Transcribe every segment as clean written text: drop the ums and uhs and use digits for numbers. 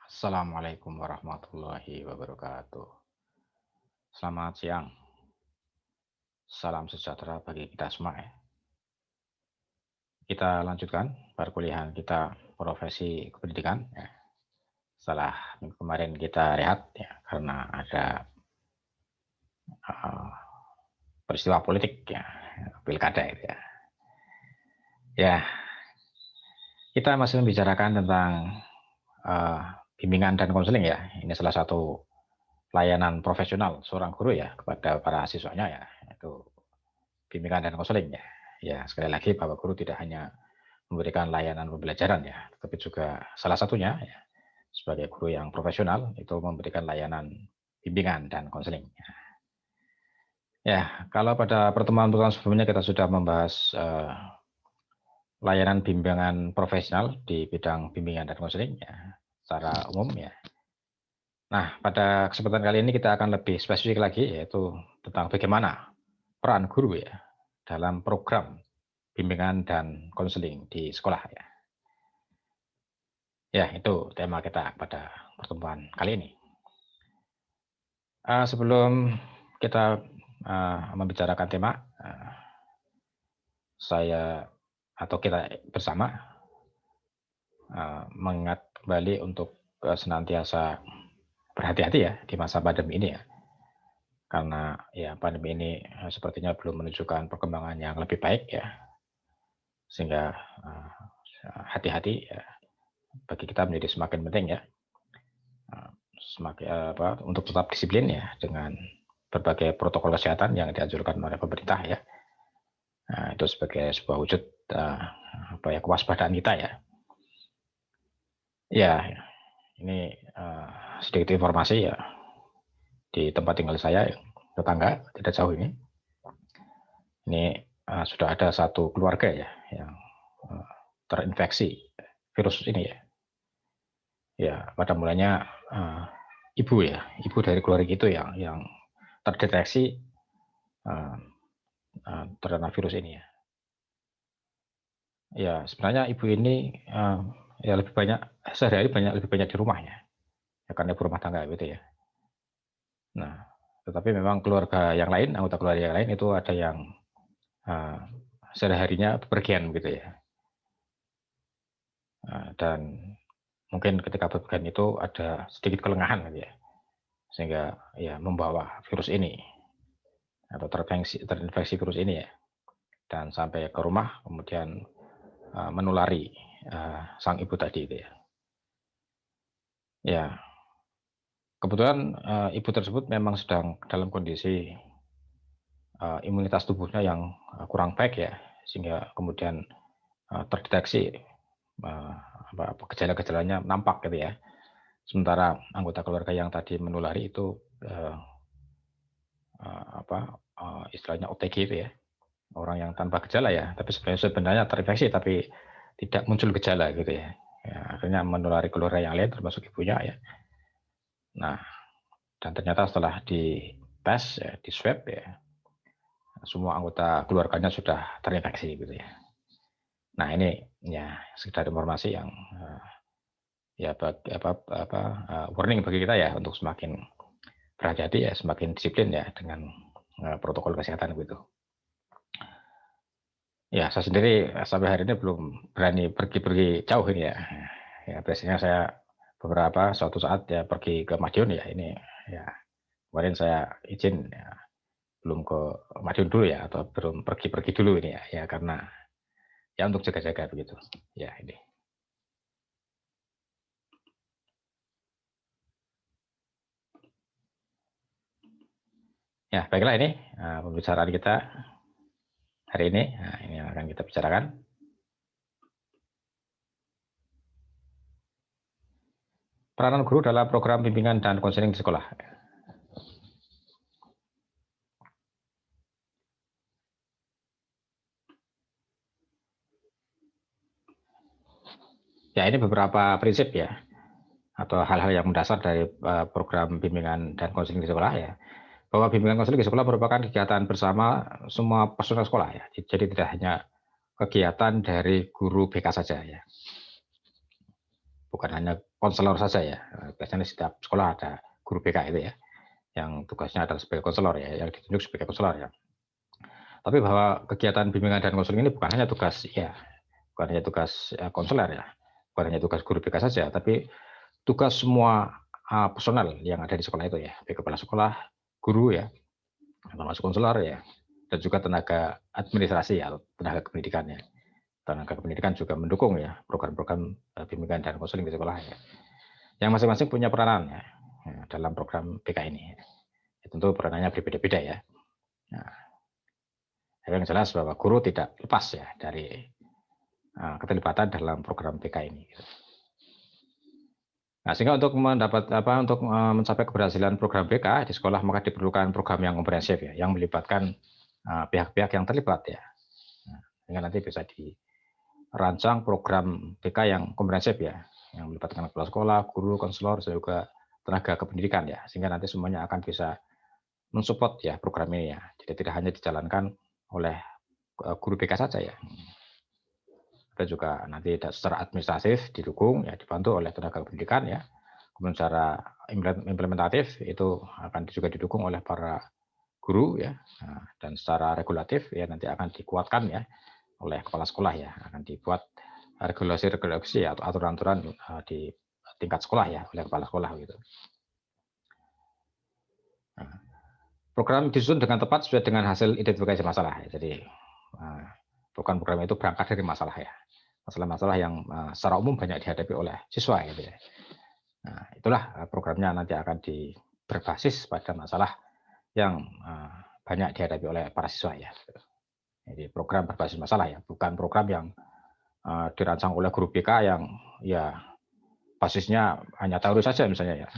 Assalamualaikum warahmatullahi wabarakatuh. Selamat siang. Salam sejahtera bagi kita semua ya. Kita lanjutkan perkuliahan kita profesi kependidikan ya. Setelah minggu kemarin kita rehat ya karena ada uh, peristiwa politik ya, pilkada itu ya. Ya, kita masih membicarakan tentang uh, bimbingan dan konseling ya. Ini salah satu layanan profesional seorang guru ya kepada para siswanya ya, itu bimbingan dan konseling ya. Ya, sekali lagi Bapak Guru tidak hanya memberikan layanan pembelajaran ya, tapi juga salah satunya ya, sebagai guru yang profesional itu memberikan layanan bimbingan dan konseling. Ya, kalau pada pertemuan-pertemuan sebelumnya kita sudah membahas layanan bimbingan profesional di bidang bimbingan dan konseling ya, secara umum ya. Nah, pada kesempatan kali ini kita akan lebih spesifik lagi yaitu tentang bagaimana peran guru ya dalam program bimbingan dan konseling di sekolah ya. Ya, itu tema kita pada pertemuan kali ini. Sebelum kita membicarakan tema, saya atau kita bersama mengingat kembali untuk senantiasa berhati-hati ya di masa pandemi ini ya. Karena ya pandemi ini sepertinya belum menunjukkan perkembangan yang lebih baik ya. Sehingga hati-hati ya, bagi kita menjadi semakin penting ya. Untuk tetap disiplin ya dengan berbagai protokol kesehatan yang dianjurkan oleh pemerintah ya. Nah, itu sebagai sebuah wujud kewaspadaan kita ya. Ya, ini sedikit informasi ya di tempat tinggal saya, tetangga tidak jauh ini. Ini sudah ada satu keluarga ya yang terinfeksi virus ini ya. Ya, pada mulanya ibu dari keluarga itu yang terdeteksi terkena virus ini ya. Ya, sebenarnya ibu ini ya lebih banyak sehari-hari lebih banyak di rumahnya. Ya karena ibu rumah tangga gitu ya. Nah, tetapi memang keluarga yang lain, anggota keluarga yang lain itu ada yang sehari-harinya bepergian gitu ya. Dan mungkin ketika bepergian itu ada sedikit kelengahan gitu ya. Sehingga ya membawa virus ini atau terinfeksi virus ini ya. Dan sampai ke rumah kemudian menulari sang ibu tadi itu ya. Ya, kebetulan ibu tersebut memang sedang dalam kondisi imunitas tubuhnya yang kurang baik ya, sehingga kemudian terdeteksi gejala-gejalanya nampak gitu ya. Sementara anggota keluarga yang tadi menulari itu istilahnya OTG itu ya, orang yang tanpa gejala ya, tapi sebenarnya terinfeksi tapi tidak muncul gejala gitu ya. Ya, akhirnya menulari keluarga yang lain termasuk ibunya ya. Nah, dan ternyata setelah dites ya, di swab ya, semua anggota keluarganya sudah terinfeksi gitu ya. Nah, ini ya sekedar informasi yang warning bagi kita ya untuk semakin berhati-hati ya, semakin disiplin ya dengan protokol kesehatan gitu. Ya, saya sendiri sampai hari ini belum berani pergi-pergi jauh ini ya. Ya, biasanya saya suatu saat ya pergi ke Madiun ya, ini ya kemarin saya izin ya, belum ke Madiun dulu ya, atau belum pergi-pergi dulu ini ya karena ya untuk jaga-jaga begitu. Ya, ini. Ya, baiklah ini pembicaraan kita hari ini. Nah, ini yang akan kita bicarakan. Peranan guru dalam program bimbingan dan konseling di sekolah. Ya, ini beberapa prinsip ya, atau hal-hal yang mendasar dari program bimbingan dan konseling di sekolah ya. Bahwa bimbingan konseling di sekolah merupakan kegiatan bersama semua personel sekolah ya. Jadi tidak hanya kegiatan dari guru BK saja ya. Bukan hanya konselor saja ya. Biasanya setiap sekolah ada guru BK itu ya, yang tugasnya adalah sebagai konselor ya, yang ditunjuk sebagai konselor ya. Tapi bahwa kegiatan bimbingan dan konseling ini bukan hanya tugas ya, bukan hanya tugas konselor ya, bukan hanya tugas guru BK saja, tapi tugas semua personel yang ada di sekolah itu ya, baik kepala sekolah, guru ya, termasuk konselor ya, dan juga tenaga administrasi ya, tenaga pendidikannya. Tenaga pendidikan juga mendukung ya program-program bimbingan dan konseling di sekolah ya. Yang masing-masing punya peranan ya, dalam program BK ini. Ya, tentu peranannya berbeda-beda ya. Nah, yang jelas bahwa guru tidak lepas ya dari keterlibatan dalam program BK ini. Nah, sehingga untuk mencapai keberhasilan program BK di sekolah maka diperlukan program yang komprehensif ya, yang melibatkan pihak-pihak yang terlibat ya. Nah, sehingga nanti bisa dirancang program BK yang komprehensif ya, yang melibatkan kepala sekolah, guru, konselor, juga tenaga kependidikan ya, sehingga nanti semuanya akan bisa mensupport ya program ini ya. Jadi tidak hanya dijalankan oleh guru BK saja ya. Tapi juga nanti secara administratif didukung ya, dibantu oleh tenaga pendidikan ya. Kemudian secara implementatif itu akan juga didukung oleh para guru ya. Nah, dan secara regulatif ya nanti akan dikuatkan ya oleh kepala sekolah ya, akan dibuat regulasi-regulasi atau aturan-aturan di tingkat sekolah ya oleh kepala sekolah gitu. Nah, program disusun dengan tepat sesuai dengan hasil identifikasi masalah ya. Jadi program itu berangkat dari masalah ya. Masalah-masalah yang secara umum banyak dihadapi oleh siswa gitu ya. Nah, itulah programnya nanti akan berbasis pada masalah yang banyak dihadapi oleh para siswa ya. Jadi program berbasis masalah ya, bukan program yang dirancang oleh guru BK yang ya basisnya hanya teori saja misalnya ya.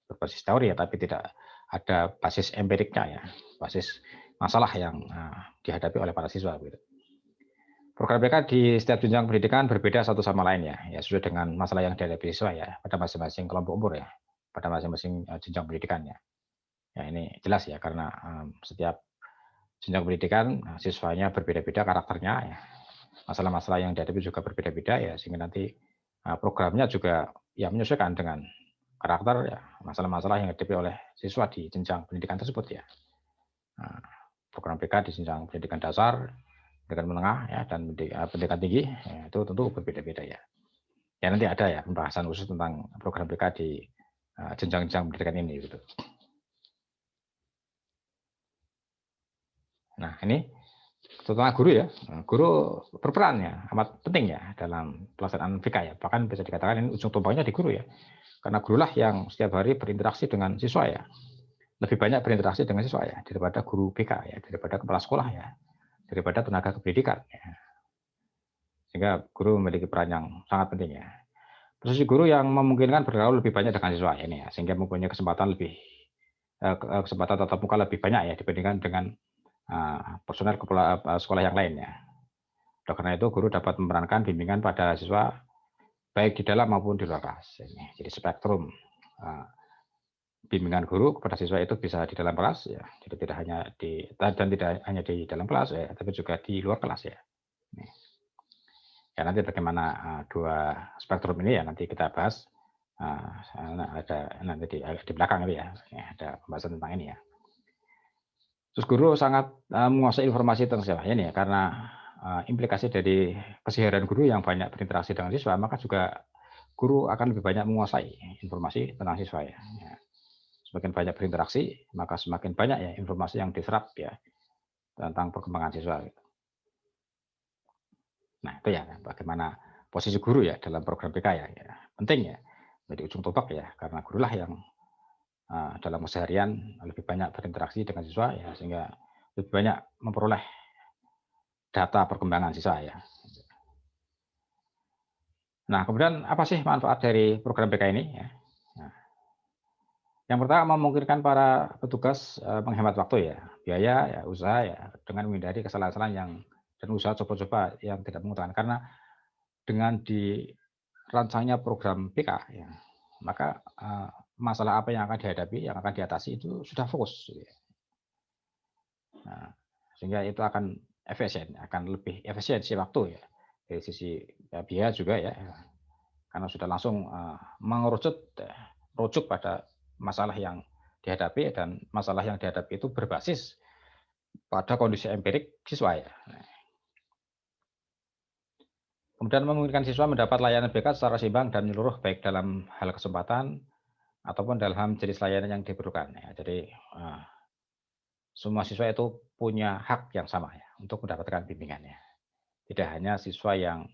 Berbasis teori ya, tapi tidak ada basis empiriknya ya, basis masalah yang dihadapi oleh para siswa gitu. Program BK di setiap jenjang pendidikan berbeda satu sama lain ya sesuai dengan masalah yang dihadapi siswa ya pada masing-masing kelompok umur ya, pada masing-masing jenjang pendidikannya. Ya ini jelas ya karena setiap jenjang pendidikan siswanya berbeda-beda karakternya ya, masalah-masalah yang dihadapi juga berbeda-beda ya, sehingga nanti programnya juga ya menyesuaikan dengan karakter ya masalah-masalah yang dihadapi oleh siswa di jenjang pendidikan tersebut ya. Nah, program BK di jenjang pendidikan dasar, pendidikan menengah ya dan pendidikan tinggi ya, itu tentu berbeda-beda ya. Ya nanti ada ya pembahasan khusus tentang program BK di jenjang-jenjang pendidikan ini gitu. Nah ini terutama guru ya, guru berperan ya amat penting ya dalam pelaksanaan BK ya. Bahkan bisa dikatakan ini ujung tombaknya di guru ya, karena gurulah yang setiap hari berinteraksi dengan siswa ya. Lebih banyak berinteraksi dengan siswa ya daripada guru BK ya, daripada kepala sekolah ya, daripada tenaga kependidikan ya. Sehingga guru memiliki peran yang sangat penting ya. Posisi guru yang memungkinkan bergaul lebih banyak dengan siswa ini ya, sehingga mempunyai kesempatan tatap muka lebih banyak ya dibandingkan dengan personel kepala sekolah yang lain ya. Oleh karena itu guru dapat memerankan bimbingan pada siswa baik di dalam maupun di luar kelas. Jadi spektrum bimbingan guru kepada siswa itu bisa di dalam kelas ya, jadi tidak hanya di dalam kelas ya, tapi juga di luar kelas ya. Ya nanti bagaimana dua spektrum ini ya nanti kita bahas ada nanti di belakang itu ya, ada pembahasan tentang ini ya. Terus guru sangat menguasai informasi tentang siswa ini ya, karena implikasi dari keseharian guru yang banyak berinteraksi dengan siswa, maka juga guru akan lebih banyak menguasai informasi tentang siswa ya. Semakin banyak berinteraksi, maka semakin banyak ya informasi yang diserap ya tentang perkembangan siswa. Nah itu ya bagaimana posisi guru ya dalam program BK ya, penting ya, jadi ujung tombak ya, karena gurulah yang dalam keseharian lebih banyak berinteraksi dengan siswa ya, sehingga lebih banyak memperoleh data perkembangan siswa ya. Nah kemudian apa sih manfaat dari program BK ini ya? Nah, yang pertama memungkinkan para petugas menghemat waktu ya, biaya ya, usaha ya, dengan menghindari kesalahan-kesalahan dan usaha coba-coba yang tidak menguntungkan, karena dengan dirancangnya program BK ya, maka masalah apa yang akan dihadapi, yang akan diatasi itu sudah fokus. Nah, sehingga itu akan efisien, akan lebih efisiensi waktu ya dari sisi biaya juga ya, karena sudah langsung rujuk pada masalah yang dihadapi, dan masalah yang dihadapi itu berbasis pada kondisi empirik siswa ya. Kemudian memungkinkan siswa mendapat layanan BK secara seimbang dan menyeluruh, baik dalam hal kesempatan ataupun dalam jenis layanan yang diperlukan ya. Jadi semua siswa itu punya hak yang sama ya untuk mendapatkan bimbingannya. Tidak hanya siswa yang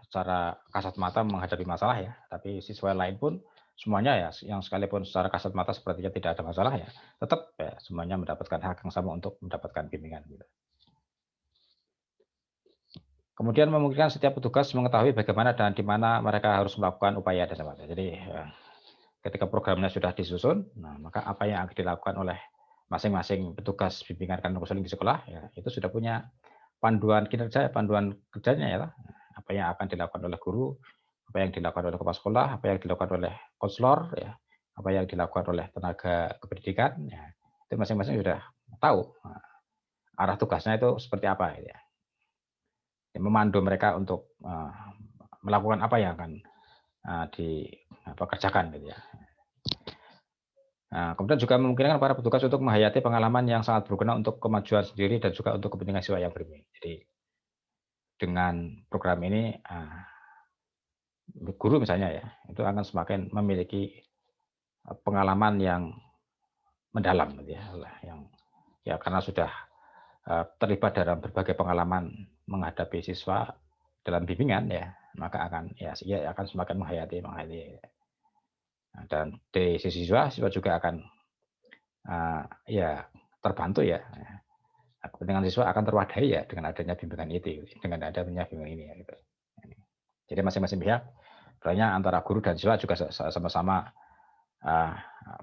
secara kasat mata menghadapi masalah ya, tapi siswa lain pun semuanya ya, yang sekalipun secara kasat mata sepertinya tidak ada masalah ya, tetap ya semuanya mendapatkan hak yang sama untuk mendapatkan bimbingan gitu. Kemudian memungkinkan setiap petugas mengetahui bagaimana dan di mana mereka harus melakukan upaya dan sebagainya. Jadi ketika programnya sudah disusun, nah maka apa yang akan dilakukan oleh masing-masing petugas bimbingan dan konseling di sekolah ya, itu sudah punya panduan kinerja, panduan kerjanya ya. Apa yang akan dilakukan oleh guru, apa yang dilakukan oleh kepala sekolah, apa yang dilakukan oleh konselor ya, apa yang dilakukan oleh tenaga kependidikan ya. Itu masing-masing sudah tahu arah tugasnya itu seperti apa ya. Memandu mereka untuk melakukan apa yang akan dikerjakan gitu ya. Nah, kemudian juga memungkinkan para petugas untuk menghayati pengalaman yang sangat berguna untuk kemajuan sendiri dan juga untuk kepentingan siswa yang berbimbing. Jadi dengan program ini guru misalnya ya, itu akan semakin memiliki pengalaman yang mendalam gitu ya, yang ya karena sudah terlibat dalam berbagai pengalaman menghadapi siswa dalam bimbingan ya, maka akan akan semakin menghayati. Dan di sisi siswa juga akan ya terbantu ya. Kepentingan siswa akan terwadahi ya dengan adanya bimbingan itu, dengan adanya bimbingan ini ya gitu. Jadi masing-masing pihak, sebenarnya antara guru dan siswa juga sama-sama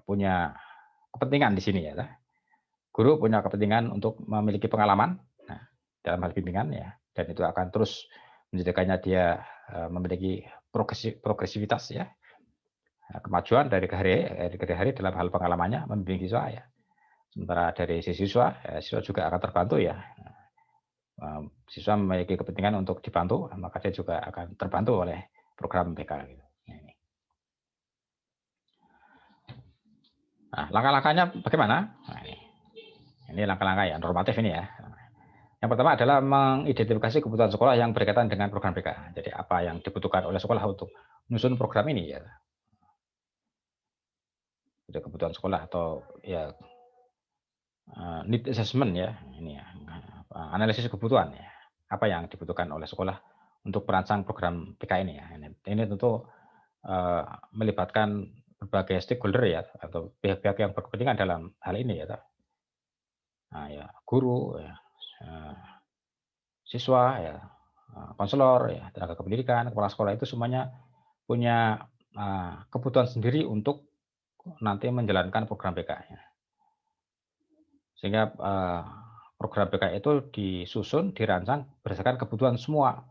punya kepentingan di sini ya. Guru punya kepentingan untuk memiliki pengalaman dalam hal bimbingan ya, dan itu akan terus menjadikannya dia memiliki progresivitas ya, kemajuan dari hari ke hari dalam hal pengalamannya membimbing siswa ya. Sementara dari sisi siswa, siswa juga akan terbantu ya. Siswa memiliki kepentingan untuk dibantu, maka dia juga akan terbantu oleh program BK gitu. Nah, langkah-langkahnya bagaimana? Nah, ini langkah-langkah ya normatif ini ya. Yang pertama adalah mengidentifikasi kebutuhan sekolah yang berkaitan dengan program BK. Jadi apa yang dibutuhkan oleh sekolah untuk menyusun program ini ya. Jadi kebutuhan sekolah atau ya need assessment ya, ini ya, analisis kebutuhan ya. Apa yang dibutuhkan oleh sekolah untuk merancang program BK ini ya. Ini tentu melibatkan berbagai stakeholder ya, atau pihak-pihak yang berkepentingan dalam hal ini ya. Nah, ya guru ya, siswa ya, konselor ya, tenaga kependidikan, kepala sekolah itu semuanya punya kebutuhan sendiri untuk nanti menjalankan program BK ya. Sehingga program BK itu disusun, dirancang berdasarkan kebutuhan semua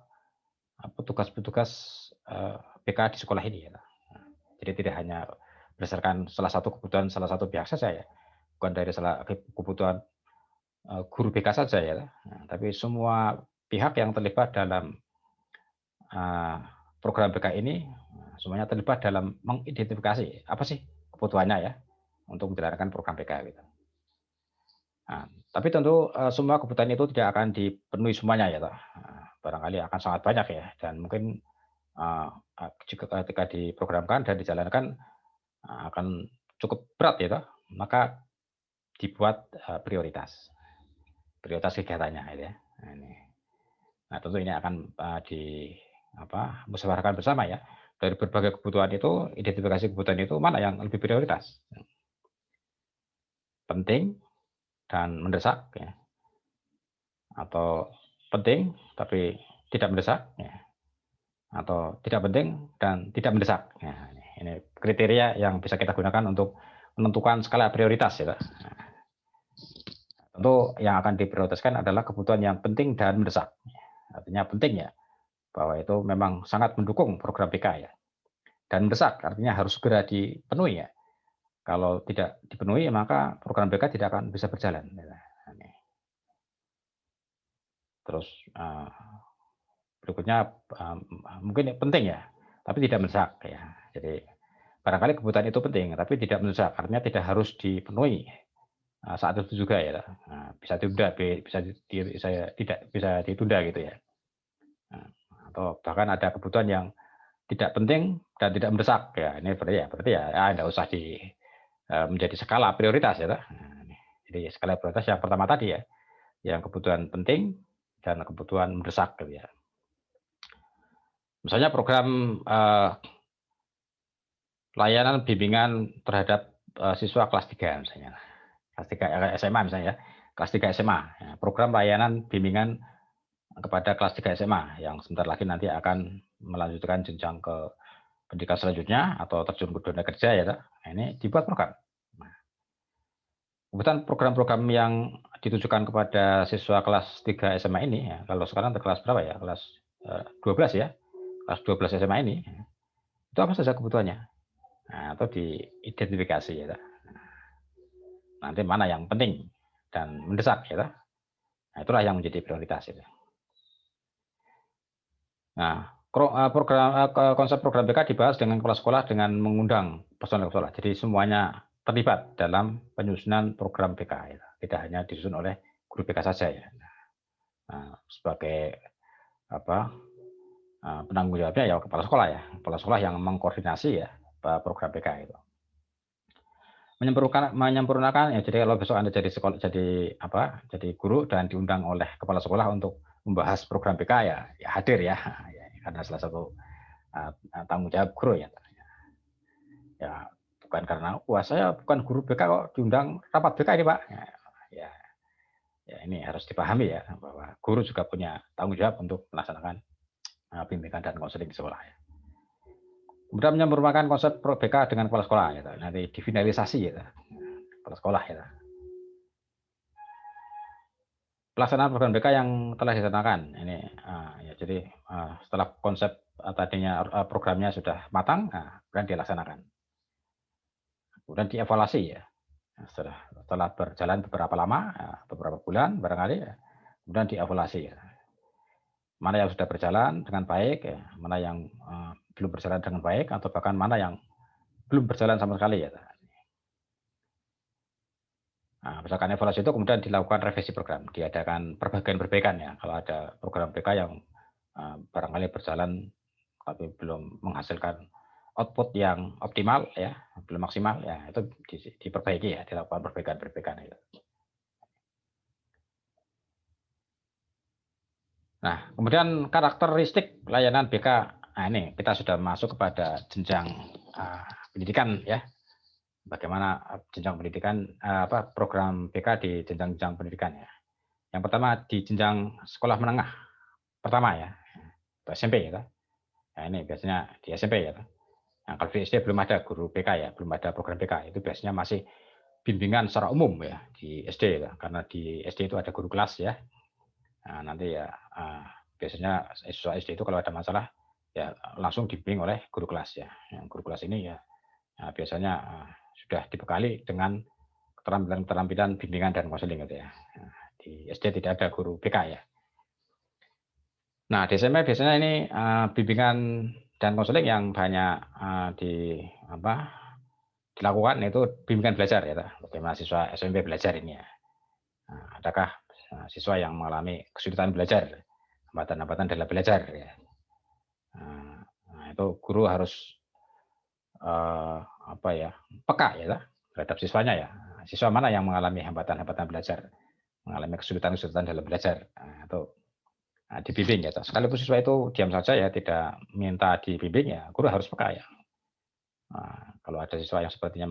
petugas-petugas BK di sekolah ini ya. Jadi tidak hanya berdasarkan salah satu kebutuhan salah satu pihak saja ya, bukan dari salah kebutuhan guru BK saja ya, tapi semua pihak yang terlibat dalam program BK ini semuanya terlibat dalam mengidentifikasi apa sih kebutuhannya ya untuk menjalankan program BK gitu. Nah, tapi tentu semua kebutuhan itu tidak akan dipenuhi semuanya ya, barangkali akan sangat banyak ya, dan mungkin jika ketika diprogramkan dan dijalankan akan cukup berat ya, maka dibuat prioritas kegiatannya gitu ya. Nah, tentu ini akan musyawarahkan bersama ya, dari berbagai kebutuhan itu, identifikasi kebutuhan itu mana yang lebih prioritas, penting dan mendesak ya, atau penting tapi tidak mendesak ya, atau tidak penting dan tidak mendesak ya. Ini kriteria yang bisa kita gunakan untuk menentukan skala prioritas ya. Tentu yang akan diprioritaskan adalah kebutuhan yang penting dan mendesak, artinya penting ya, bahwa itu memang sangat mendukung program BK ya, dan mendesak artinya harus segera dipenuhi ya. Kalau tidak dipenuhi maka program BK tidak akan bisa berjalan. Terus berikutnya mungkin penting ya, tapi tidak mendesak ya. Jadi barangkali kebutuhan itu penting, tapi tidak mendesak, artinya tidak harus dipenuhi saat itu juga ya. Nah, bisa ditunda, tidak bisa ditunda gitu ya. Nah, atau bahkan ada kebutuhan yang tidak penting dan tidak mendesak ya. Ini berarti ya tidak usah menjadi skala prioritas ya. Nah, jadi skala prioritas yang pertama tadi ya, yang kebutuhan penting dan kebutuhan mendesak gitu ya. Misalnya program layanan bimbingan terhadap siswa kelas 3 misalnya. Kelas 3 SMA misalnya ya. Kelas 3 SMA. Ya, program layanan bimbingan kepada kelas 3 SMA yang sebentar lagi nanti akan melanjutkan jenjang ke pendidikan selanjutnya atau terjun ke dunia kerja ya. Nah, ini dibuat program. Nah, kebetulan program-program yang ditujukan kepada siswa kelas 3 SMA ini ya, kalau sekarang kelas berapa ya? Kelas 12 ya. Kelas 12 SMA ini. Itu apa saja kebutuhannya? Nah, atau diidentifikasi ya. Nanti mana yang penting dan mendesak ya. Nah, itulah yang menjadi prioritas itu. Nah, konsep program BK dibahas dengan kepala sekolah dengan mengundang personel sekolah. Jadi semuanya terlibat dalam penyusunan program BK. Ya. Tidak hanya disusun oleh guru BK saja ya. Nah, sebagai penanggung jawabnya ya kepala sekolah ya. Kepala sekolah yang mengkoordinasi ya program BK itu. Menyempurnakan ya, jadi kalau besok Anda jadi sekolah jadi guru dan diundang oleh kepala sekolah untuk membahas program BK ya hadir ya, karena salah satu tanggung jawab guru ya. Ya bukan karena saya bukan guru BK kok diundang rapat BK ini Pak. Ya ini harus dipahami ya bahwa guru juga punya tanggung jawab untuk melaksanakan bimbingan dan konseling di sekolah ya. Kemudian menyempurnakan konsep BK dengan kepala sekolah ya, nanti difinalisasi ya. Kepala sekolah ya. Pelaksanaan program BK yang telah dilaksanakan ini ya, jadi setelah konsep tadinya programnya sudah matang, kemudian dilaksanakan, kemudian dievaluasi ya. Setelah berjalan beberapa lama, beberapa bulan barangkali, ya, kemudian dievaluasi ya. Mana yang sudah berjalan dengan baik, ya, mana yang belum berjalan dengan baik, atau bahkan mana yang belum berjalan sama sekali ya. Nah, berdasarkan evaluasi itu kemudian dilakukan revisi program, diadakan perbaikan ya. Kalau ada program BK yang barangkali berjalan tapi belum menghasilkan output yang optimal ya, belum maksimal ya, itu diperbaiki ya, dilakukan perbaikan itu. Nah, kemudian karakteristik layanan BK. Nah, ini kita sudah masuk kepada jenjang pendidikan ya. Bagaimana jenjang pendidikan program BK di jenjang-jenjang pendidikan ya. Yang pertama di jenjang sekolah menengah pertama ya, SMP ya. Nah, ini biasanya di SMP ya. Nah, kalau di SD belum ada guru BK ya, belum ada program BK. Itu biasanya masih bimbingan secara umum ya di SD ya, karena di SD itu ada guru kelas ya. Nah, nanti ya biasanya siswa SD itu kalau ada masalah ya langsung dibimbing oleh guru kelas ya. Yang guru kelas ini ya biasanya sudah dibekali dengan keterampilan bimbingan dan konseling gitu ya. Nah, di SD tidak ada guru BK ya. Nah, di SMP biasanya ini bimbingan dan konseling yang banyak dilakukan itu bimbingan belajar ya. Bagaimana siswa SMP belajar ini ya. Nah, adakah siswa yang mengalami kesulitan belajar, hambatan-hambatan dalam belajar ya. Nah, itu guru harus peka ya terhadap siswanya ya. Siswa mana yang mengalami hambatan-hambatan belajar, mengalami kesulitan-kesulitan dalam belajar, atau dibimbing ya. Sekalipun siswa itu diam saja ya, tidak minta dibimbing ya, guru harus peka ya. Kalau ada siswa yang sepertinya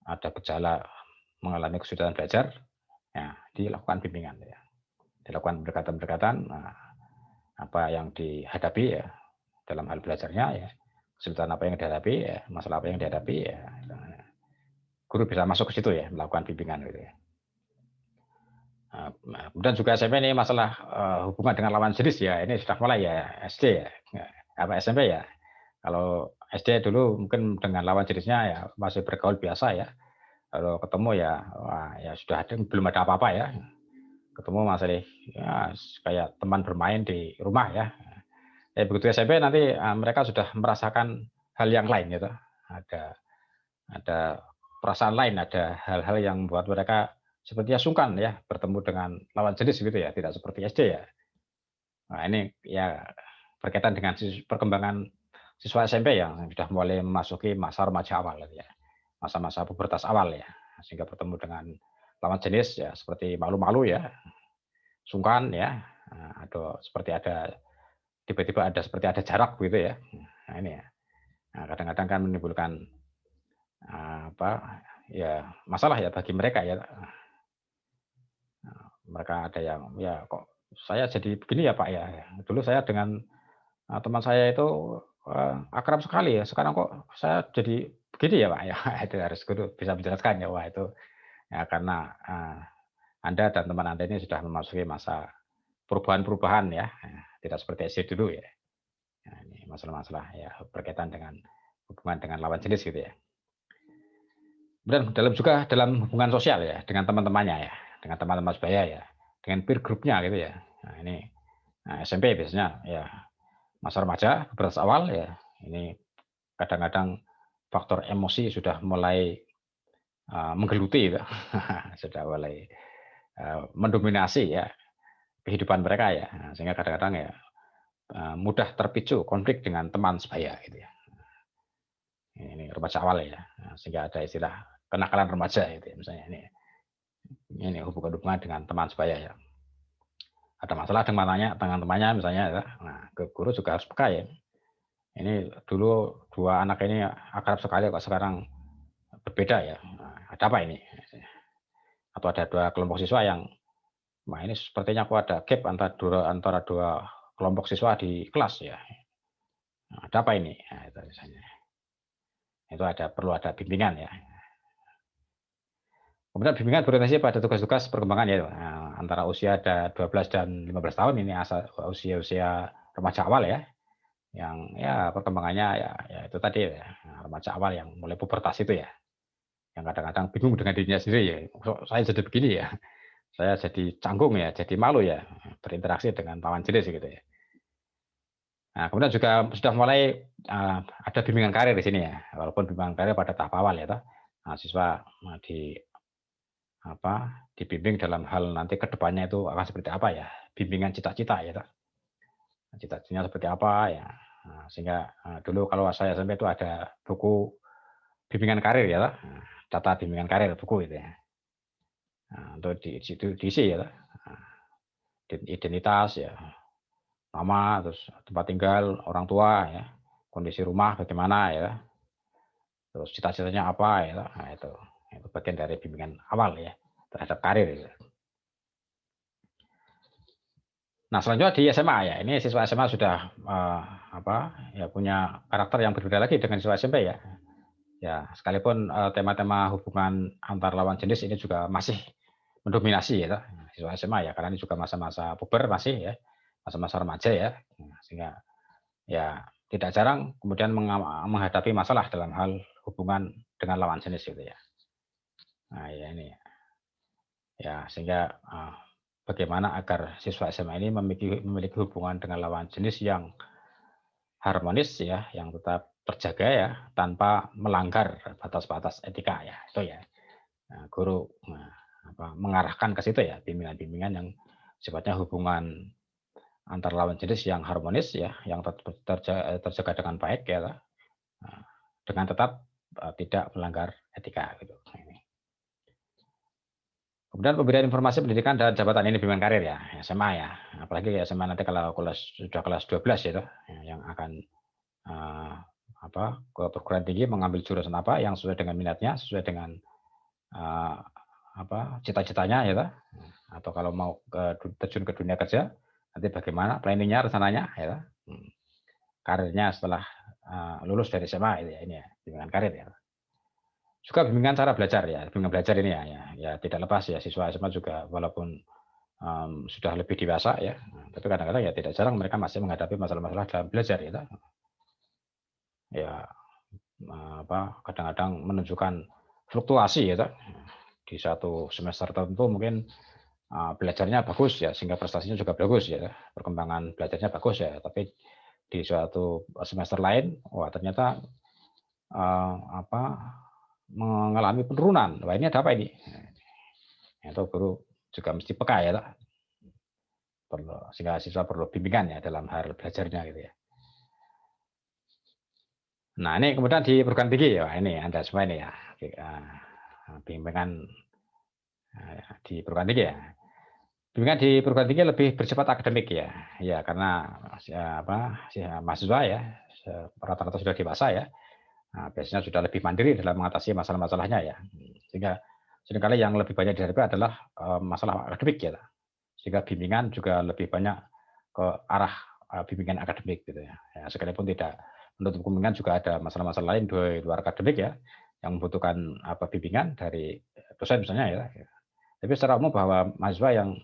ada gejala mengalami kesulitan belajar, ya dilakukan bimbingan ya. Dilakukan pendekatan-pendekatan apa yang dihadapi ya dalam hal belajarnya ya, kesulitan apa yang dihadapi ya, masalah apa yang dihadapi ya. Guru bisa masuk ke situ ya, melakukan bimbingan gitu ya. Kemudian juga SMP ini masalah hubungan dengan lawan jenis ya, ini sudah mulai ya SD ya, SMP ya. Kalau SD dulu mungkin dengan lawan jenisnya ya masih bergaul biasa ya. Kalau ketemu ya, ya sudah ada, belum ada apa-apa ya. ketemu masih ya kayak teman bermain di rumah ya. Begitu SMP nanti mereka sudah merasakan hal yang lain gitu. Ada perasaan lain, ada hal-hal yang membuat mereka sepertinya sungkan ya bertemu dengan lawan jenis gitu ya, tidak seperti SD ya. Nah, ini ya berkaitan dengan perkembangan siswa SMP yang sudah mulai memasuki masa remaja awal gitu ya. Masa-masa pubertas awal ya. Sehingga bertemu dengan lawan jenis ya seperti malu-malu ya, sungkan ya, atau seperti ada tiba-tiba ada seperti ada jarak gitu ya. Nah, ini ya. Nah, kadang-kadang kan menimbulkan apa ya masalah ya bagi mereka ya. Mereka ada yang ya kok saya jadi begini ya Pak ya. Dulu saya dengan teman saya itu akrab sekali ya. Sekarang kok saya jadi begini ya Pak ya. Itu harus guru bisa menjelaskan ya. Wah itu ya karena Anda dan teman Anda ini sudah memasuki masa perubahan-perubahan ya. Tidak seperti SD dulu ya. Nah, ini masalah-masalah ya berkaitan dengan hubungan dengan lawan jenis gitu ya. Dan dalam hubungan sosial ya dengan teman-temannya ya, dengan teman-teman sebaya ya, dengan peer group-nya gitu ya. Nah, ini SMP biasanya ya masa remaja pubertas awal ya. Ini kadang-kadang faktor emosi sudah mulai menggeluti gitu. Sudah mulai mendominasi ya kehidupan mereka ya. Nah, sehingga kadang-kadang ya mudah terpicu konflik dengan teman sebaya gitu ya. Ini remaja awal ya. Nah, sehingga ada istilah kenakalan remaja itu ya, misalnya ini hubungan-hubungan dengan teman sebaya ya. Ada masalah dengan temannya misalnya ya. Nah, ke guru juga harus peka ya. Ini dulu dua anak ini akrab sekali kok sekarang berbeda ya. Nah, ada apa ini? Atau ada dua kelompok siswa yang wah ini sepertinya kok ada gap antara dua kelompok siswa di kelas ya. Nah, ada apa ini? Nah, itu misalnya. Itu perlu ada bimbingan ya. Kemudian bimbingan berorientasi pada tugas-tugas perkembangan ya. Nah, antara usia ada 12 dan 15 tahun ini usia-usia remaja awal ya. Yang ya perkembangannya ya itu tadi ya, remaja awal yang mulai pubertas itu ya. Yang kadang-kadang bingung dengan dirinya sendiri ya. Kok saya jadi begini ya? Saya jadi canggung ya, jadi malu ya berinteraksi dengan lawan jenis gitu ya. Nah, kemudian juga sudah mulai ada bimbingan karir di sini ya. Walaupun bimbingan karir pada tahap awal ya toh. Nah, siswa dibimbing dalam hal nanti ke depannya itu akan seperti apa ya. Bimbingan cita-cita ya toh. Cita-citanya seperti apa ya. Nah, sehingga dulu kalau saya sampai itu ada buku bimbingan karir ya toh. Data bimbingan karir buku itu ya. Nah, untuk di situ diisi ya toh. Identitas ya, nama, terus tempat tinggal, orang tua ya, kondisi rumah bagaimana ya, terus cita-citanya apa ya, nah itu bagian dari bimbingan awal ya terhadap karir. Ya. Nah selanjutnya di SMA ya, ini siswa SMA sudah ya punya karakter yang berbeda lagi dengan siswa SMP ya. Ya sekalipun tema-tema hubungan antar lawan jenis ini juga masih mendominasi ya, siswa SMA ya, karena ini juga masa-masa puber masih ya, masa-masa remaja ya, sehingga ya tidak jarang kemudian menghadapi masalah dalam hal hubungan dengan lawan jenis gitu ya. Nah ya ini ya sehingga bagaimana agar siswa SMA ini memiliki hubungan dengan lawan jenis yang harmonis ya, yang tetap terjaga ya, tanpa melanggar batas-batas etika ya, itu ya. Nah, guru mengarahkan ke situ ya, bimbingan-bimbingan yang sifatnya hubungan antar lawan jenis yang harmonis ya, yang terjaga dengan baik ya, dengan tetap tidak melanggar etika gitu. Ini. Kemudian pemberian informasi pendidikan dan jabatan ini bimbingan karir ya, SMA ya. Apalagi ya SMA nanti kalau sudah kelas 12 itu ya, yang akan ke perguruan tinggi mengambil jurusan apa yang sesuai dengan minatnya, sesuai dengan cita-citanya ya, atau kalau mau terjun ke dunia kerja nanti bagaimana planningnya, rencananya ya, karirnya setelah lulus dari SMA itu ya, ini ya bimbingan karir ya. Juga bimbingan cara belajar ya, bimbingan belajar ini ya tidak lepas ya, siswa SMA juga walaupun sudah lebih dewasa ya, tapi kadang-kadang ya tidak jarang mereka masih menghadapi masalah-masalah dalam belajar ya. Ya kadang-kadang menunjukkan fluktuasi ya, di satu semester tertentu mungkin belajarnya bagus ya, sehingga prestasinya juga bagus ya, perkembangan belajarnya bagus ya. Tapi di suatu semester lain, wah ternyata apa mengalami penurunan. Wah ini ada apa ini? Itu guru juga mesti peka ya, sehingga siswa perlu bimbingan ya dalam hal belajarnya gitu ya. Nah ini kemudian di perguruan tinggi ya, ini Anda semua ini ya, bimbingan di perguruan tinggi ya. Bimbingan di perguruan tinggi lebih bersifat akademik ya, ya karena mahasiswa ya rata-rata sudah dewasa ya, biasanya sudah lebih mandiri dalam mengatasi masalah-masalahnya ya, sehingga seringkali yang lebih banyak dihadapi adalah masalah akademik ya, sehingga bimbingan juga lebih banyak ke arah bimbingan akademik gitu ya. Sekalipun tidak menutup kemungkinan juga ada masalah-masalah lain di luar akademik ya, yang membutuhkan bimbingan dari dosen misalnya ya. Tapi secara umum bahwa mahasiswa yang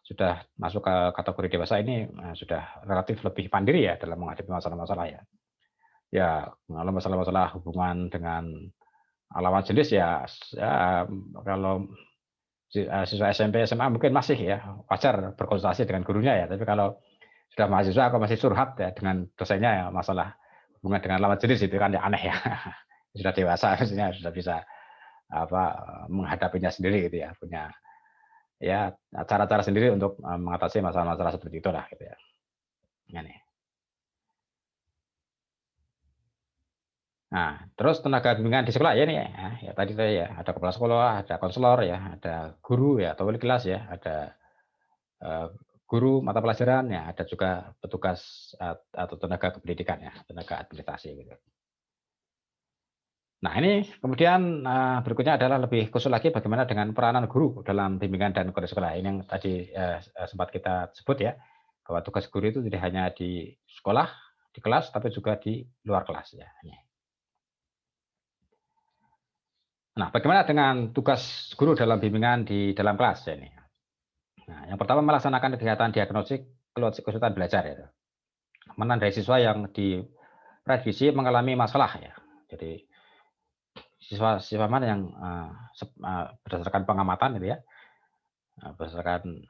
sudah masuk ke kategori dewasa ini sudah relatif lebih mandiri ya dalam menghadapi masalah-masalah ya. Ya, kalau masalah-masalah hubungan dengan lawan jenis ya kalau siswa SMP, SMA mungkin masih ya wajar berkonsultasi dengan gurunya ya. Tapi kalau sudah mahasiswa aku masih curhat ya dengan dosennya ya masalah hubungan dengan lawan jenis itu kan ya aneh ya. Sudah dewasa maksudnya sudah bisa menghadapinya sendiri gitu ya, punya ya cara-cara sendiri untuk mengatasi masalah-masalah seperti itulah gitu ya. Ini. Nah, terus tenaga bimbingan di sekolah ya nih ya tadi ya ada kepala sekolah, ada konselor ya, ada guru ya atau wali kelas ya, ada guru mata pelajaran ya, ada juga petugas atau tenaga kependidikan ya, tenaga administrasi gitu. Nah, ini kemudian berikutnya adalah lebih khusus lagi bagaimana dengan peranan guru dalam bimbingan dan kode sekolah. Ini yang tadi sempat kita sebut ya, bahwa tugas guru itu tidak hanya di sekolah, di kelas, tapi juga di luar kelas ya. Nah, bagaimana dengan tugas guru dalam bimbingan di dalam kelas ya ini? Nah, yang pertama melaksanakan kegiatan diagnostik kesulitan belajar ya. Menandai siswa yang diprediksi mengalami masalah ya. Jadi siswa mana yang berdasarkan pengamatan gitu ya, berdasarkan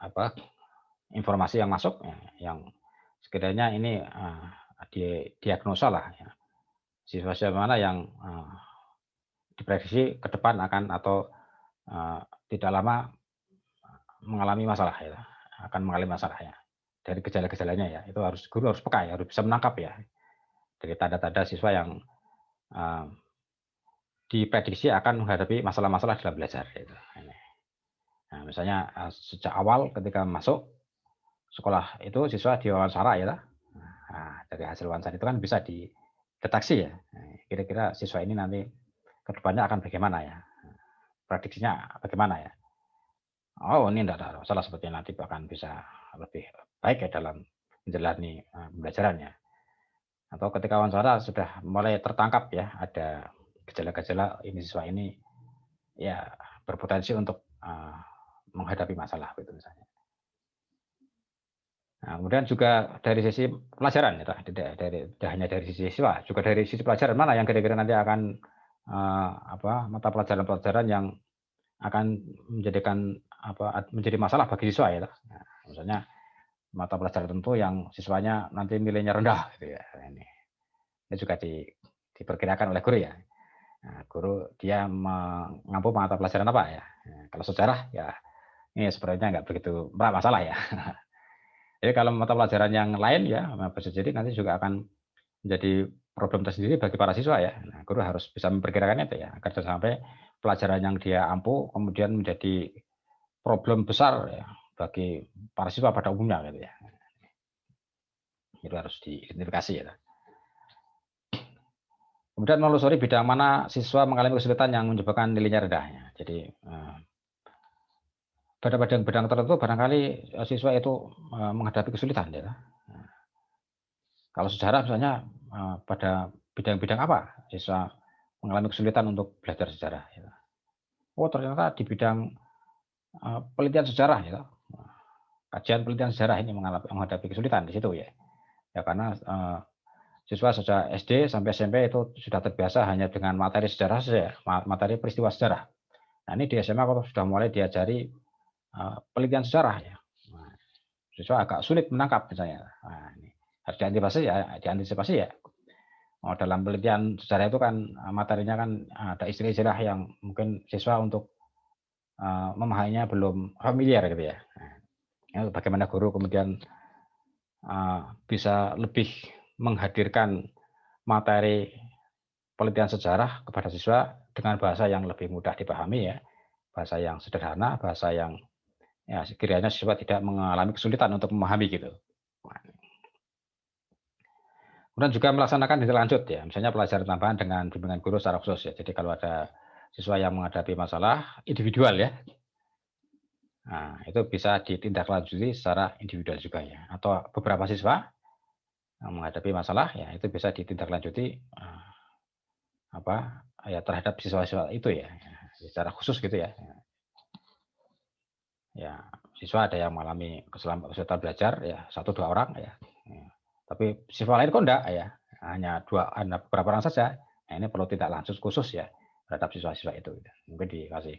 informasi yang masuk ya, yang sekiranya ini diagnosa lah ya. Siswa-siswa mana yang diprediksi ke depan akan atau tidak lama mengalami masalah ya, akan mengalami masalah ya. Dari gejala-gejalanya ya, itu guru harus peka ya, harus bisa menangkap ya. Dari tanda-tanda siswa yang diprediksi akan menghadapi masalah-masalah dalam belajar gitu. Nah, misalnya sejak awal ketika masuk sekolah itu siswa diwawancara ya. Nah, dari hasil wawancara itu kan bisa dideteksi ya. Kira-kira siswa ini nanti ke depannya akan bagaimana ya. Prediksinya bagaimana ya. Oh, ini tidak ada masalah sepertinya nanti akan bisa lebih baik ya dalam menjalani pembelajarannya. Atau ketika wawancara sudah mulai tertangkap ya ada gejala-gejala ini siswa ini ya berpotensi untuk menghadapi masalah gitu misalnya. Nah, kemudian juga dari sisi pelajaran ya, tidak hanya dari sisi siswa, juga dari sisi pelajaran mana yang kira-kira nanti akan mata pelajaran-pelajaran yang akan menjadi masalah bagi siswa ya. Nah, misalnya mata pelajaran tertentu yang siswanya nanti nilainya rendah gitu ya. Ini juga diperkirakan oleh guru ya. Nah, guru dia mengampu mata pelajaran apa ya. Nah, kalau sejarah ya ini sebenarnya nggak begitu masalah ya. Jadi kalau mata pelajaran yang lain ya bisa jadi nanti juga akan menjadi problem tersendiri bagi para siswa ya. Nah, guru harus bisa memperkirakan itu ya agar jangan sampai pelajaran yang dia ampu kemudian menjadi problem besar ya bagi para siswa pada umumnya gitu ya. Itu harus diidentifikasi ya. Kemudian menelusuri bidang mana siswa mengalami kesulitan yang menyebabkan nilainya rendah. Ya. Jadi pada bidang tertentu barangkali siswa itu menghadapi kesulitan ya. Kalau sejarah misalnya pada bidang-bidang apa siswa mengalami kesulitan untuk belajar sejarah. Ya. Oh ternyata di bidang penelitian sejarah ya. Kajian penelitian sejarah ini menghadapi kesulitan di situ ya. Ya karena siswa sejak SD sampai SMP itu sudah terbiasa hanya dengan materi sejarah saja, materi peristiwa sejarah. Nah ini di SMA kalau sudah mulai diajari penelitian sejarah ya. Nah, siswa agak sulit menangkap misalnya. Nah, ini harus diantisipasi ya. Dalam penelitian sejarah itu kan materinya kan ada istilah-istilah yang mungkin siswa untuk memahaminya belum familiar gitu ya. Nah, bagaimana guru kemudian bisa lebih menghadirkan materi penelitian sejarah kepada siswa dengan bahasa yang lebih mudah dipahami ya, bahasa yang sederhana, bahasa yang ya sekiranya siswa tidak mengalami kesulitan untuk memahami gitu. Kemudian juga melaksanakan tindak lanjut ya, misalnya pelajaran tambahan dengan bimbingan guru secara khusus ya. Jadi kalau ada siswa yang menghadapi masalah individual ya, nah itu bisa ditindaklanjuti secara individual juga ya. Atau beberapa siswa yang menghadapi masalah ya itu bisa ditindaklanjuti terhadap siswa-siswa itu ya, secara khusus gitu ya. Ya, siswa ada yang mengalami kesulitan belajar ya 1-2 orang ya. Tapi siswa lain kok enggak ya, hanya beberapa orang saja. Nah, ini perlu tindak lanjut khusus ya terhadap siswa-siswa itu. Mungkin dikasih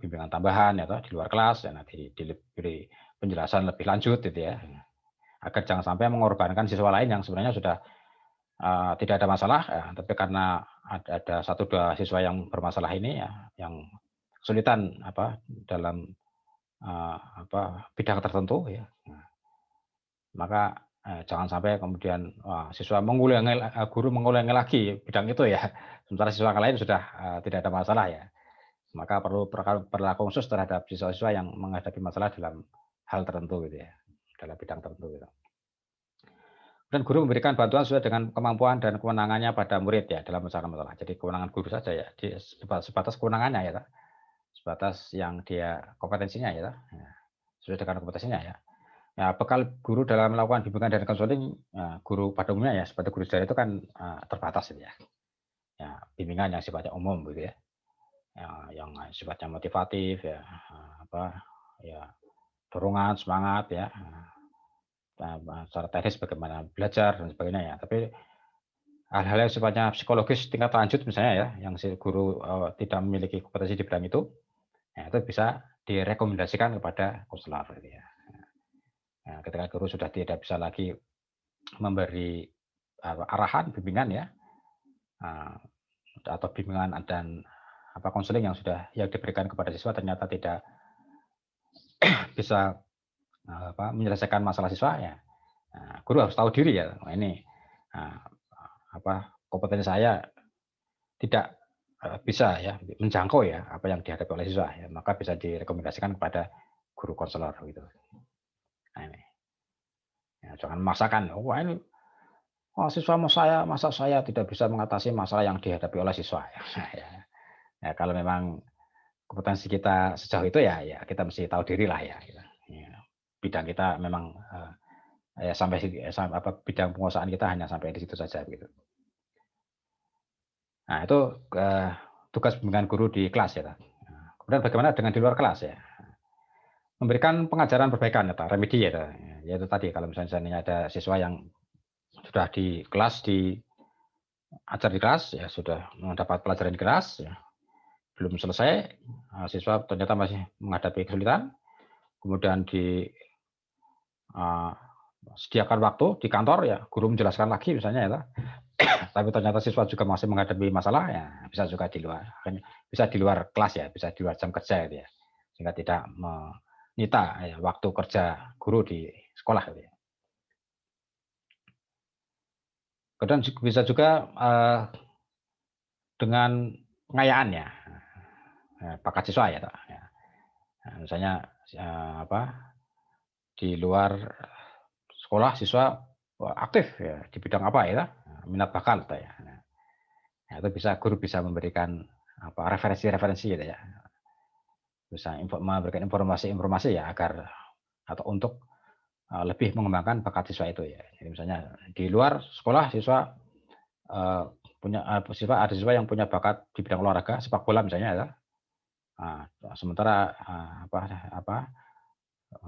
bimbingan tambahan ya di luar kelas ya, nanti diberi penjelasan lebih lanjut gitu ya. Agar jangan sampai mengorbankan siswa lain yang sebenarnya sudah tidak ada masalah ya, tapi karena ada 1-2 siswa yang bermasalah ini ya, yang kesulitan dalam bidang tertentu ya. Nah, maka jangan sampai kemudian guru mengulangi lagi bidang itu ya, sementara siswa lain sudah tidak ada masalah ya. Maka perlu berlaku khusus terhadap siswa-siswa yang menghadapi masalah dalam hal tertentu gitu ya, dalam bidang tertentu gitu. Dan guru memberikan bantuan sesuai dengan kemampuan dan kewenangannya pada murid ya dalam menyelesaikan masalah. Jadi kewenangan guru saja ya, sebatas kewenangannya ya, sebatas yang dia kompetensinya ya, sesuai dengan kompetensinya ya. Ya, bekal guru dalam melakukan bimbingan dan konseling, guru pada umumnya ya, seperti guru sejarah itu kan terbatas gitu ya. Ya, bimbingan yang sifatnya umum gitu ya. Yang sifatnya motivatif ya, dorongan, semangat ya. Secara teknis bagaimana belajar dan sebagainya ya. Tapi hal-hal yang sifatnya psikologis tingkat lanjut misalnya ya, yang si guru tidak memiliki kompetensi di bidang ya, itu bisa direkomendasikan kepada konselor gitu ya. Nah, ketika guru sudah tidak bisa lagi memberi arahan, bimbingan ya, atau bimbingan dan konseling yang diberikan kepada siswa ternyata tidak bisa menyelesaikan masalah siswa ya, guru harus tahu diri ya. Ini kompetensi saya tidak bisa ya menjangkau ya apa yang dihadapi oleh siswa ya, maka bisa direkomendasikan kepada guru konselor gitu. Nah, ini ya, jangan memaksakan. Ini siswa masa saya tidak bisa mengatasi masalah yang dihadapi oleh siswa ya. Ya, kalau memang kompetensi kita sejauh itu ya kita mesti tahu diri lah ya. Bidang kita memang sampai bidang penguasaan kita hanya sampai di situ saja gitu. Nah, itu tugas bimbingan guru di kelas ya. Kemudian bagaimana dengan di luar kelas ya? Memberikan pengajaran perbaikan ya, remedi ya. Yaitu tadi kalau misalnya ada siswa yang sudah di kelas ajar di kelas ya, sudah mendapat pelajaran di kelas ya, belum selesai, siswa ternyata masih menghadapi kesulitan, kemudian sediakan waktu di kantor ya, guru menjelaskan lagi misalnya ya, tapi ternyata siswa juga masih menghadapi masalah ya, bisa juga bisa di luar kelas ya, bisa di luar jam kerja gitu ya, sehingga tidak menyita ya, waktu kerja guru di sekolah gitu ya. Kemudian bisa juga dengan pengayaan ya, bakat siswa ya, misalnya di luar sekolah siswa aktif ya di bidang apa ya, minat bakat ya. Nah, itu guru bisa memberikan referensi-referensi gitu ya, bisa memberikan informasi-informasi ya agar atau untuk lebih mengembangkan bakat siswa itu ya. Jadi misalnya di luar sekolah siswa ada siswa yang punya bakat di bidang olahraga sepak bola misalnya ya. Sementara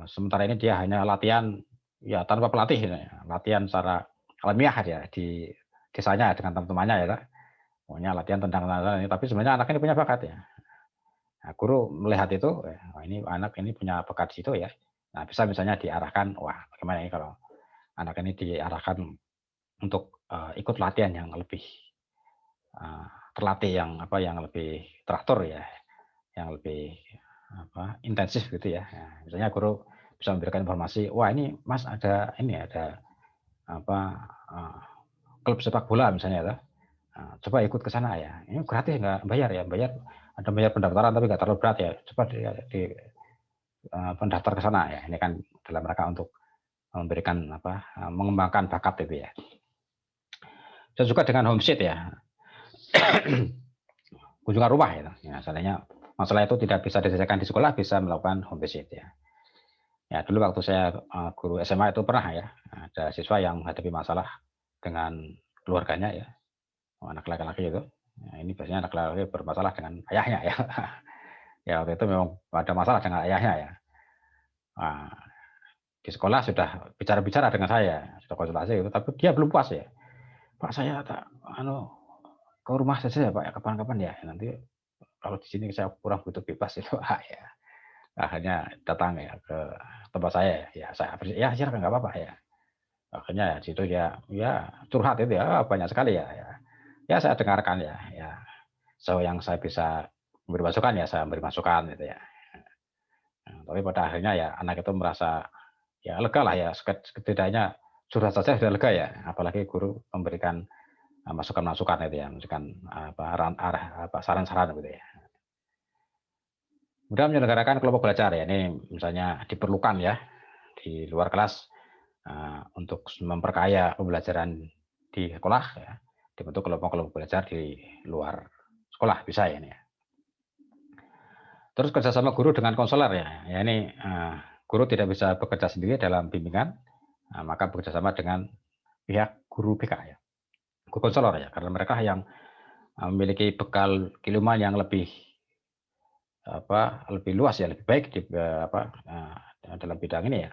sementara ini dia hanya latihan ya tanpa pelatih ya, latihan secara alamiah ya di desanya dengan teman-temannya ya. Pokoknya latihan tentang ini, tapi sebenarnya anak ini punya bakat ya. Nah, guru melihat itu, oh, ini anak ini punya bakat di situ ya. Nah, bisa misalnya diarahkan, wah bagaimana ini kalau anak ini diarahkan untuk ikut latihan yang lebih terlatih, yang lebih teratur ya, yang lebih intensif gitu ya. Nah, misalnya guru bisa memberikan informasi, wah ini Mas ada apa klub sepak bola misalnya ya. Nah, coba ikut ke sana ya. Ini gratis nggak bayar ya, ada bayar pendaftaran tapi nggak terlalu berat ya. Coba di pendaftar ke sana ya. Ini kan dalam rangka untuk memberikan mengembangkan bakat itu ya. Dan juga dengan homestay ya. Kunjungan rumah ya. Ya, seandainya masalah itu tidak bisa diselesaikan di sekolah, bisa melakukan home visit ya. Ya, dulu waktu saya guru SMA itu pernah ya, ada siswa yang menghadapi masalah dengan keluarganya ya, anak laki-laki itu. Ya, ini biasanya anak laki-laki bermasalah dengan ayahnya ya. Ya, waktu itu memang ada masalah dengan ayahnya ya. Nah, di sekolah sudah bicara-bicara dengan saya, sudah konsultasi itu, tapi dia belum puas ya. Pak, saya tak ke rumah saja ya Pak, ya kapan-kapan ya. Nanti kalau di sini saya kurang butuh bebas itu ya. Akhirnya datang ya ke tempat saya ya, saya ya silakan nggak apa-apa ya. Akhirnya di situ dia ya curhat itu ya banyak sekali ya. Ya saya dengarkan ya. So yang saya bisa memberi masukan ya saya beri masukan gitu ya. Nah, tapi pada akhirnya ya anak itu merasa ya lega lah ya, setidaknya curhat saja sudah lega ya, apalagi guru memberikan masukan-masukan itu ya, memberikan saran-saran gitu ya. Kemudian menyelenggarakan kelompok belajar ya, ini misalnya diperlukan ya di luar kelas untuk memperkaya pembelajaran di sekolah ya, dibentuk kelompok-kelompok belajar di luar sekolah bisa ya ini ya. Terus kerjasama guru dengan konselor ya, ini guru tidak bisa bekerja sendiri dalam bimbingan, maka bekerjasama dengan pihak guru BK ya, guru konselor ya, karena mereka yang memiliki bekal keilmuan yang lebih luas ya, lebih baik di dalam bidang ini ya.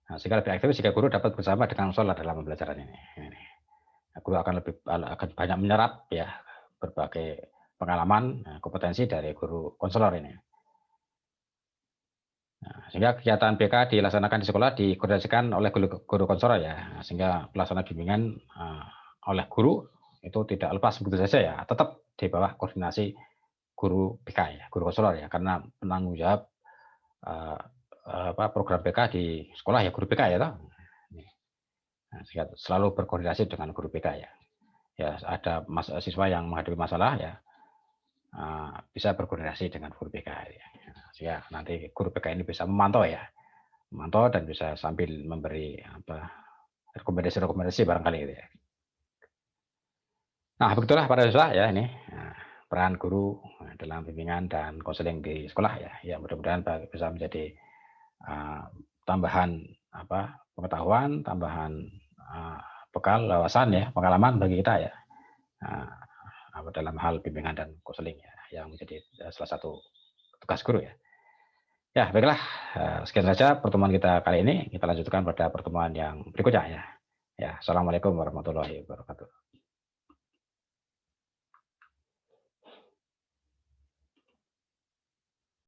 Nah, sehingga lebih efektif jika guru dapat bersama dengan konselor dalam pembelajaran ini. Nah, guru akan banyak menyerap ya berbagai pengalaman, kompetensi dari guru konselor ini. Nah, sehingga kegiatan BK dilaksanakan di sekolah dikoordinasikan oleh guru konselor ya, sehingga pelaksanaan bimbingan oleh guru itu tidak lepas begitu saja ya, tetap di bawah koordinasi guru BK ya, guru konselor ya, karena penanggung jawab program BK di sekolah ya guru BK ya toh. Nah, sehingga selalu berkoordinasi dengan guru BK ya. Ya ada siswa yang menghadapi masalah ya bisa berkoordinasi dengan guru BK ya. Sehingga nanti guru BK ini bisa memantau dan bisa sambil memberi rekomendasi barangkali gitu ya. Nah, begitulah para siswa ya ini peran guru dalam bimbingan dan konseling di sekolah ya. Ya mudah-mudahan bisa menjadi tambahan pengetahuan, tambahan bekal, wawasan ya, pengalaman bagi kita ya dalam hal bimbingan dan konseling ya, yang menjadi salah satu tugas guru ya. Ya, baiklah, sekian saja pertemuan kita kali ini. Kita lanjutkan pada pertemuan yang berikutnya ya. Ya, assalamualaikum warahmatullahi wabarakatuh.